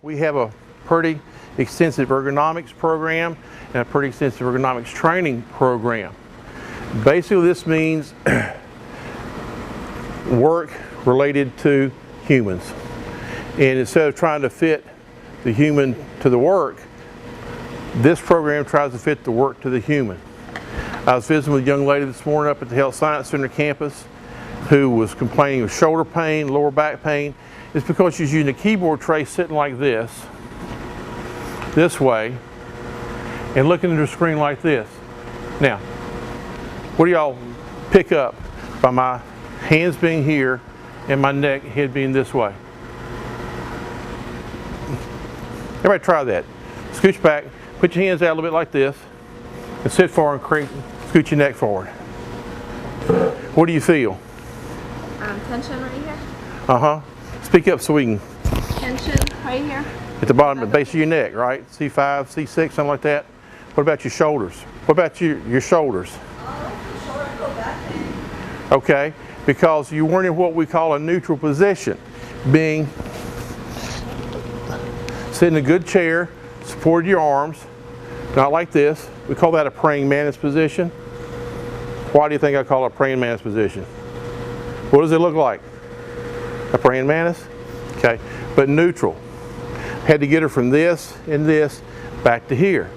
We have a pretty extensive ergonomics program and a pretty extensive ergonomics training program. Basically, this means work related to humans. And instead of trying to fit the human to the work, this program tries to fit the work to the human. I was visiting with a young lady this morning up at the Health Science Center campus who was complaining of shoulder pain, lower back pain. It's because she's using a keyboard tray sitting like this way, and looking at her screen like this. Now, what do y'all pick up by my hands being here and my neck, head being this way? Everybody try that. Scooch back, put your hands out a little bit like this, and sit forward and scoot your neck forward. What do you feel? Tension right here. Uh-huh. Speak up so we can. Tension right here. At the bottom of the base of your neck, right? C5, C6, something like that. What about your shoulders? What about your shoulders? Shoulder go back. Okay, because you weren't in what we call a neutral position, being sit in a good chair, supported your arms, not like this. We call that a praying mantis position. Why do you think I call it a praying mantis position? What does it look like? A praying mantis? Okay, but neutral. Had to get her from this and this back to here.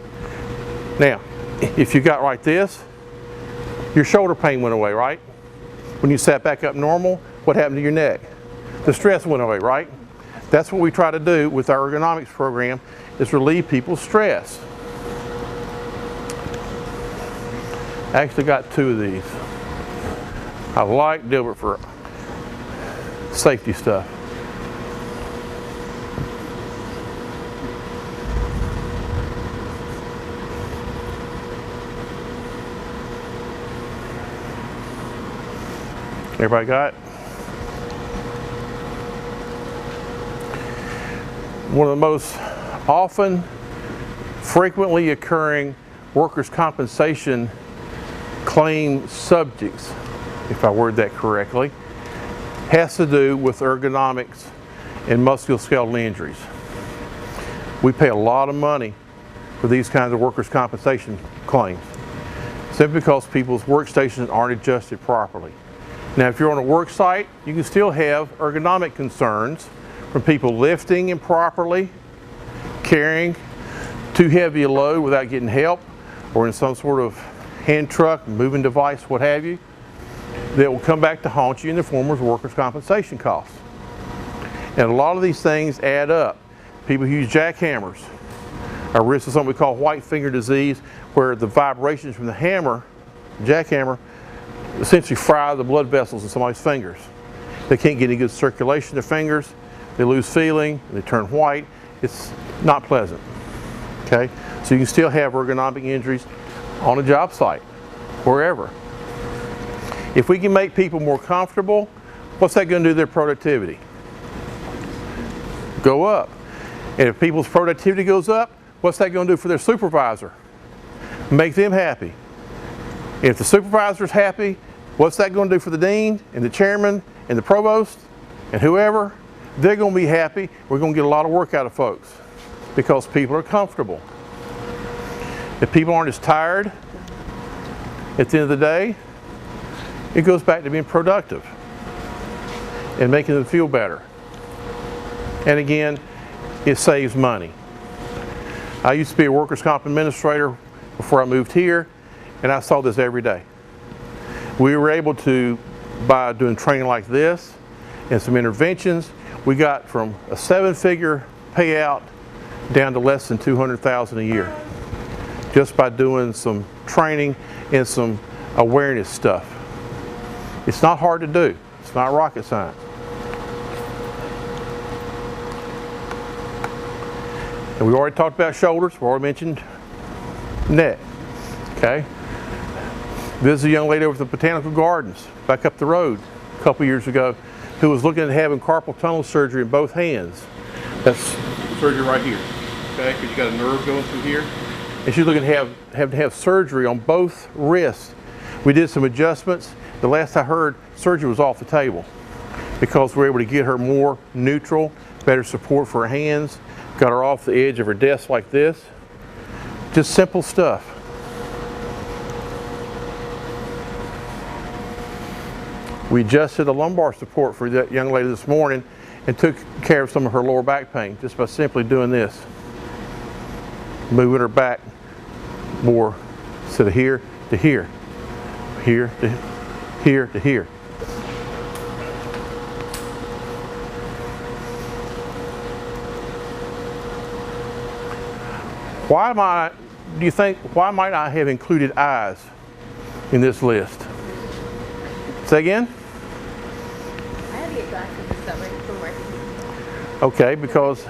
Now, if you got like this, your shoulder pain went away, right? When you sat back up normal, what happened to your neck? The stress went away, right? That's what we try to do with our ergonomics program, is relieve people's stress. I actually got 2 of these. I like Dilbert for safety stuff. Everybody got it? One of the most often, frequently occurring workers' compensation claim subjects, if I word that correctly, has to do with ergonomics and musculoskeletal injuries. We pay a lot of money for these kinds of workers' compensation claims, simply because people's workstations aren't adjusted properly. Now, if you're on a work site, you can still have ergonomic concerns from people lifting improperly, carrying too heavy a load without getting help, or in some sort of hand truck, moving device, what have you, that will come back to haunt you in the form of workers' compensation costs. And a lot of these things add up. People who use jackhammers are at risk of something we call white finger disease, where the vibrations from the hammer, jackhammer, essentially fry the blood vessels in somebody's fingers. They can't get any good circulation in their fingers, they lose feeling, they turn white. It's not pleasant. Okay? So you can still have ergonomic injuries on a job site, wherever. If we can make people more comfortable, what's that going to do to their productivity? Go up. And if people's productivity goes up, what's that going to do for their supervisor? Make them happy. And if the supervisor's happy, what's that going to do for the dean and the chairman and the provost and whoever? They're going to be happy. We're going to get a lot of work out of folks because people are comfortable. If people aren't as tired at the end of the day, it goes back to being productive and making them feel better. And again, it saves money. I used to be a workers' comp administrator before I moved here, and I saw this every day. We were able to, by doing training like this and some interventions, we got from a 7-figure payout down to less than $200,000 a year, just by doing some training and some awareness stuff. It's not hard to do. It's not rocket science. And we already talked about shoulders. We already mentioned neck. Okay. This is a young lady over at the Botanical Gardens back up the road a couple years ago who was looking at having carpal tunnel surgery in both hands. That's surgery right here. Okay, because you got a nerve going through here. And she's looking to have surgery on both wrists. We did some adjustments. The last I heard, surgery was off the table because we were able to get her more neutral, better support for her hands, got her off the edge of her desk like this. Just simple stuff. We adjusted the lumbar support for that young lady this morning and took care of some of her lower back pain just by simply doing this. Moving her back more instead of here to here, here to here to here. Why might I have included eyes in this list? Say again? I had to get glasses this summer from working. Okay, because,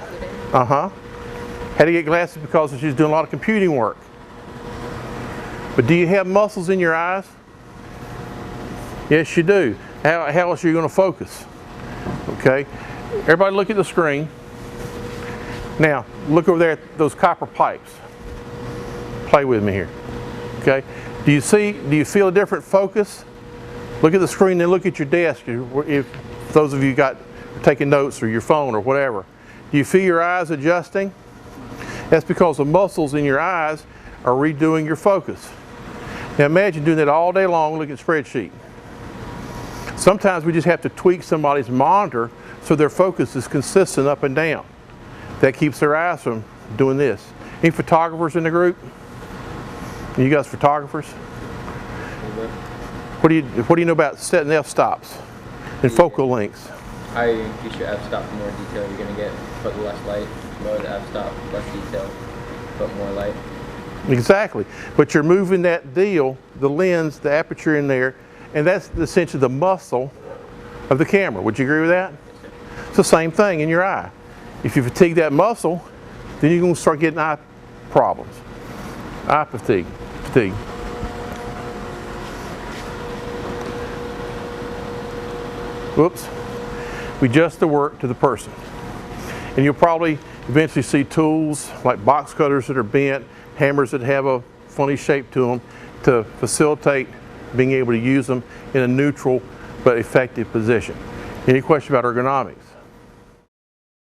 had to get glasses because she's doing a lot of computing work. But do you have muscles in your eyes? Yes, you do. How else are you going to focus? Okay, everybody look at the screen. Now, look over there at those copper pipes. Play with me here. Okay, do you feel a different focus? Look at the screen and look at your desk. If those of you taking notes or your phone or whatever. Do you feel your eyes adjusting? That's because the muscles in your eyes are redoing your focus. Now imagine doing that all day long looking at a spreadsheet. Sometimes we just have to tweak somebody's monitor so their focus is consistent up and down. That keeps their eyes from doing this. Any photographers in the group? You guys photographers? What do you know about setting f-stops and focal lengths? Higher you increase your f-stop, the more detail you're going to get, but less light. Lower the f-stop, less detail, but more light. Exactly. But you're moving that deal, the lens, the aperture in there, and that's essentially the muscle of the camera. Would you agree with that? It's the same thing in your eye. If you fatigue that muscle, then you're going to start getting eye problems. Eye fatigue. Whoops. We adjust the work to the person. And you'll probably eventually see tools like box cutters that are bent, hammers that have a funny shape to them to facilitate being able to use them in a neutral but effective position. Any question about ergonomics?